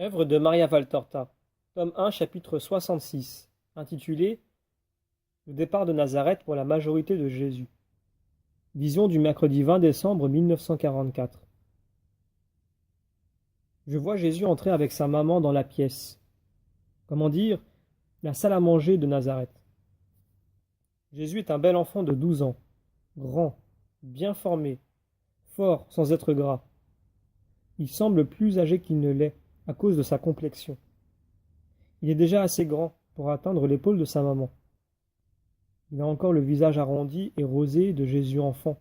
Œuvre de Maria Valtorta, tome 1, chapitre 66, intitulé Le départ de Nazareth pour la majorité de Jésus. Vision du mercredi 20 décembre 1944. Je vois Jésus entrer avec sa maman dans la pièce. Comment dire, la salle à manger de Nazareth. Jésus est un bel enfant de 12 ans, grand, bien formé, fort sans être gras. Il semble plus âgé qu'il ne l'est à cause de sa complexion. Il est déjà assez grand pour atteindre l'épaule de sa maman. Il a encore le visage arrondi et rosé de Jésus enfant.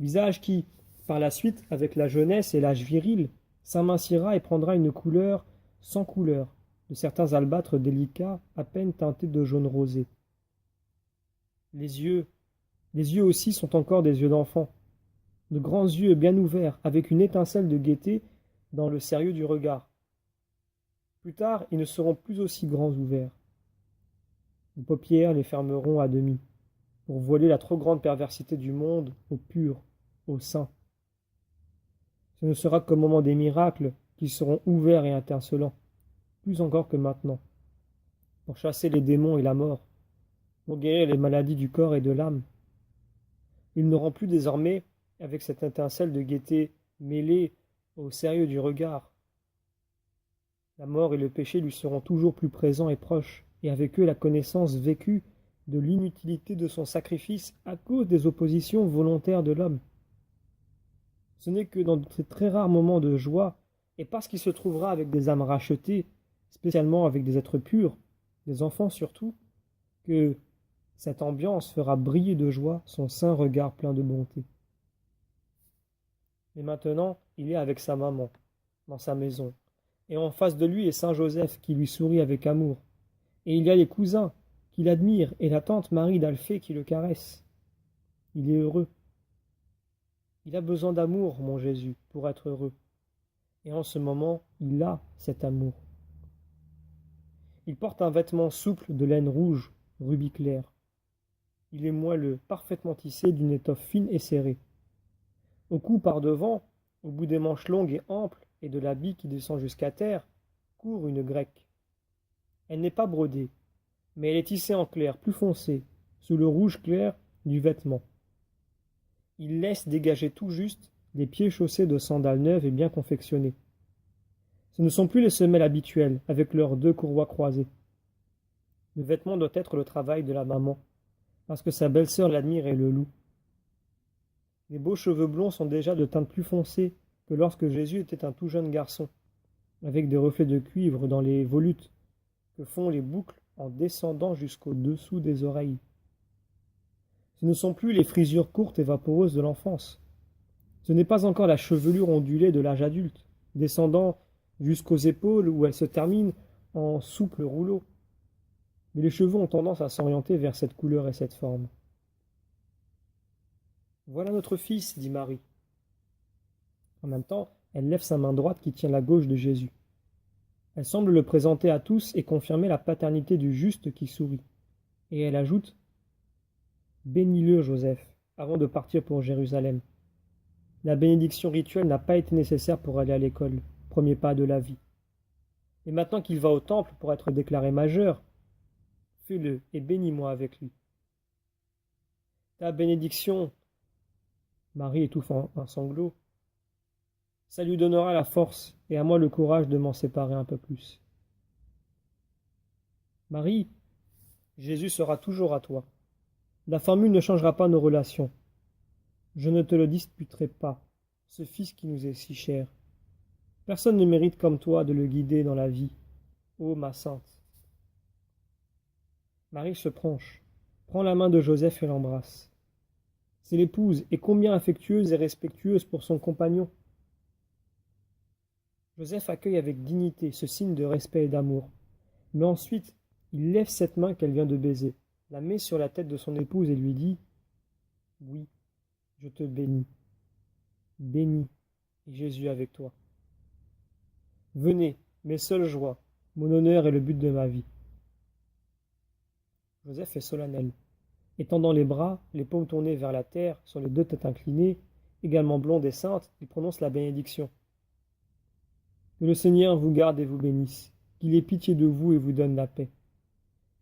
Visage qui, par la suite, avec la jeunesse et l'âge viril, s'amincira et prendra une couleur sans couleur, de certains albâtres délicats à peine teintés de jaune rosé. Les yeux aussi sont encore des yeux d'enfant, de grands yeux bien ouverts, avec une étincelle de gaieté dans le sérieux du regard. Plus tard, ils ne seront plus aussi grands ouverts. Les paupières les fermeront à demi, pour voiler la trop grande perversité du monde au pur, au saint. Ce ne sera qu'au moment des miracles qu'ils seront ouverts et étincelants, plus encore que maintenant, pour chasser les démons et la mort, pour guérir les maladies du corps et de l'âme. Ils n'auront plus désormais, avec cette étincelle de gaieté mêlée au sérieux du regard. La mort et le péché lui seront toujours plus présents et proches, et avec eux la connaissance vécue de l'inutilité de son sacrifice à cause des oppositions volontaires de l'homme. Ce n'est que dans ces très rares moments de joie, et parce qu'il se trouvera avec des âmes rachetées, spécialement avec des êtres purs, des enfants surtout, que cette ambiance fera briller de joie son saint regard plein de bonté. Et maintenant, il est avec sa maman, dans sa maison, et en face de lui est saint Joseph qui lui sourit avec amour, et il y a les cousins qui l'admirent et la tante Marie d'Alphée qui le caresse. Il est heureux. Il a besoin d'amour, mon Jésus, pour être heureux. Et en ce moment, il a cet amour. Il porte un vêtement souple de laine rouge, rubis clair. Il est moelleux, parfaitement tissé d'une étoffe fine et serrée. Au cou par devant, au bout des manches longues et amples, et de l'habit qui descend jusqu'à terre, court une grecque. Elle n'est pas brodée, mais elle est tissée en clair, plus foncé, sous le rouge clair du vêtement. Il laisse dégager tout juste des pieds chaussés de sandales neuves et bien confectionnées. Ce ne sont plus les semelles habituelles, avec leurs deux courroies croisées. Le vêtement doit être le travail de la maman, parce que sa belle-sœur l'admire et le loue. Les beaux cheveux blonds sont déjà de teinte plus foncée que lorsque Jésus était un tout jeune garçon, avec des reflets de cuivre dans les volutes que font les boucles en descendant jusqu'au dessous des oreilles. Ce ne sont plus les frisures courtes et vaporeuses de l'enfance. Ce n'est pas encore la chevelure ondulée de l'âge adulte, descendant jusqu'aux épaules où elle se termine en souple rouleau. Mais les cheveux ont tendance à s'orienter vers cette couleur et cette forme. Voilà notre fils, dit Marie. En même temps, elle lève sa main droite qui tient la gauche de Jésus. Elle semble le présenter à tous et confirmer la paternité du juste qui sourit. Et elle ajoute « Bénis-le, Joseph, avant de partir pour Jérusalem. La bénédiction rituelle n'a pas été nécessaire pour aller à l'école, premier pas de la vie. Et maintenant qu'il va au temple pour être déclaré majeur, fais-le et bénis-moi avec lui. Ta bénédiction, Marie étouffe un sanglot, ça lui donnera la force et à moi le courage de m'en séparer un peu plus. Marie, Jésus sera toujours à toi. La formule ne changera pas nos relations. Je ne te le disputerai pas, ce fils qui nous est si cher. Personne ne mérite comme toi de le guider dans la vie, ô ma sainte. Marie se penche, prend la main de Joseph et l'embrasse. C'est l'épouse, et combien affectueuse et respectueuse pour son compagnon. Joseph accueille avec dignité ce signe de respect et d'amour, mais ensuite il lève cette main qu'elle vient de baiser, la met sur la tête de son épouse et lui dit « Oui, je te bénis. Bénis, et Jésus avec toi. Venez, mes seules joies, mon honneur est le but de ma vie. » Joseph est solennel. Étendant les bras, les paumes tournées vers la terre, sur les deux têtes inclinées, également blondes et saintes, il prononce la bénédiction. Que le Seigneur vous garde et vous bénisse, qu'il ait pitié de vous et vous donne la paix.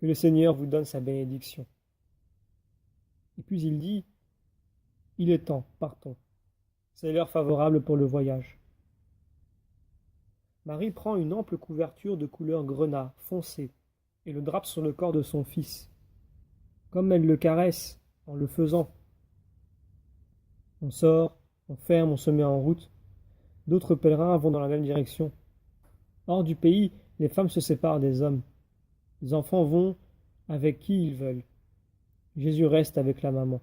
Que le Seigneur vous donne sa bénédiction. Et puis il dit, il est temps, partons. C'est l'heure favorable pour le voyage. Marie prend une ample couverture de couleur grenat foncé et le drape sur le corps de son fils, comme elle le caresse en le faisant. On sort, on ferme, on se met en route. D'autres pèlerins vont dans la même direction. Hors du pays, les femmes se séparent des hommes. Les enfants vont avec qui ils veulent. Jésus reste avec la maman.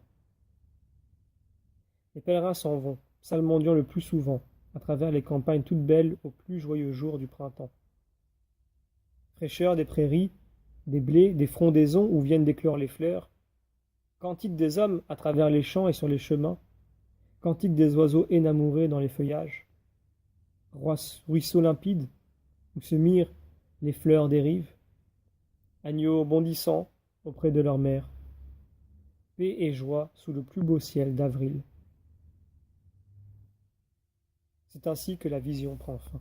Les pèlerins s'en vont, psalmodiant le plus souvent, à travers les campagnes toutes belles aux plus joyeux jours du printemps. Fraîcheur des prairies, des blés, des frondaisons où viennent d'éclore les fleurs, cantique des hommes à travers les champs et sur les chemins, cantique des oiseaux énamourés dans les feuillages, ruisseaux limpides où se mirent les fleurs des rives, agneaux bondissants auprès de leur mère, paix et joie sous le plus beau ciel d'avril. C'est ainsi que la vision prend fin.